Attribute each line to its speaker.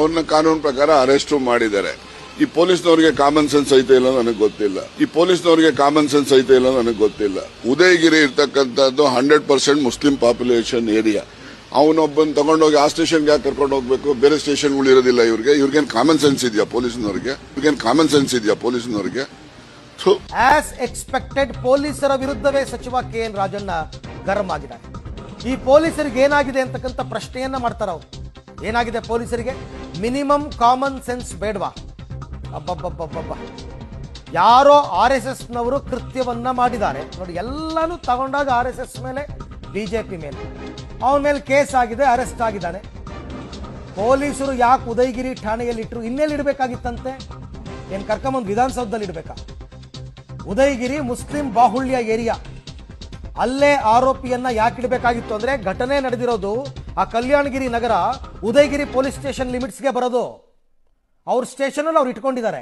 Speaker 1: ಅವ್ರನ್ನ ಕಾನೂನು ಪ್ರಕಾರ ಅರೆಸ್ಟ್ ಮಾಡಿದ್ದಾರೆ. ಈ ಪೊಲೀಸ್ನವರಿಗೆ ಕಾಮನ್ ಸೆನ್ಸ್ ಐತೆ ಇಲ್ಲ ನನಗೆ ಗೊತ್ತಿಲ್ಲ. ಉದಯಗಿರಿ ಇರ್ತಕ್ಕಂಥದ್ದು 100% ಮುಸ್ಲಿಂ ಪಾಪ್ಯುಲೇಷನ್ ಏರಿಯಾ. ಅವನೊಬ್ಬನ್ ತಗೊಂಡೋಗಿ ಆ ಸ್ಟೇಷನ್ಗೆ ಯಾಕೆ ಕರ್ಕೊಂಡು ಹೋಗ್ಬೇಕು? ಬೇರೆ ಸ್ಟೇಷನ್ಗಳು ಇರೋದಿಲ್ಲ ಇವ್ರಿಗೇನು ಕಾಮನ್ ಸೆನ್ಸ್ ಇದೆಯಾ ಪೊಲೀಸ್ನವರಿಗೆ?
Speaker 2: ಆಸ್ ಎಕ್ಸ್ಪೆಕ್ಟೆಡ್ ಪೊಲೀಸರ ವಿರುದ್ಧವೇ ಸಚಿವ KN ರಾಜಣ್ಣ ಗರಂ ಆಗಿದ್ದಾರೆ. ಈ ಪೊಲೀಸರಿಗೆ ಏನಾಗಿದೆ ಅಂತಕ್ಕಂಥ ಪ್ರಶ್ನೆಯನ್ನ ಮಾಡ್ತಾರ ಅವರು. ಏನಾಗಿದೆ ಪೊಲೀಸರಿಗೆ? ಮಿನಿಮಮ್ ಕಾಮನ್ ಸೆನ್ಸ್ ಬೇಡವಾ? ಅಬ್ಬಬ್ಬಬ್ಬಬ್ಬ, ಯಾರೋ RSS ನವರು ಕೃತ್ಯವನ್ನ ಮಾಡಿದ್ದಾರೆ ನೋಡಿ. ಎಲ್ಲಾನು ತಗೊಂಡಾಗ RSS ಮೇಲೆ, BJP ಮೇಲೆ, ಅವನ ಮೇಲೆ ಕೇಸ್ ಆಗಿದೆ, ಅರೆಸ್ಟ್ ಆಗಿದ್ದಾನೆ. ಪೊಲೀಸರು ಯಾಕೆ ಉದಯಗಿರಿ ಠಾಣೆಯಲ್ಲಿ ಇಟ್ಟರು? ಇನ್ನೆಲ್ಲಿ ಇಡಬೇಕಾಗಿತ್ತಂತೆ? ಏನ್ ಕರ್ಕೊಂಬಂದು ವಿಧಾನಸೌಧದಲ್ಲಿ ಇಡಬೇಕಾ? ಉದಯಗಿರಿ ಮುಸ್ಲಿಂ ಬಾಹುಳ್ಯ ಏರಿಯಾ, ಅಲ್ಲೇ ಆರೋಪಿಯನ್ನ ಯಾಕೆ ಇಡಬೇಕಾಗಿತ್ತು ಅಂದ್ರೆ, ಘಟನೆ ನಡೆದಿರೋದು ಆ ಕಲ್ಯಾಣಗಿರಿ ನಗರ ಉದಯಗಿರಿ ಪೊಲೀಸ್ ಸ್ಟೇಷನ್ ಲಿಮಿಟ್ಸ್ಗೆ ಬರೋದು. ಅವ್ರ ಸ್ಟೇಷನ್ ಅಲ್ಲಿ ಅವ್ರು ಇಟ್ಕೊಂಡಿದ್ದಾರೆ.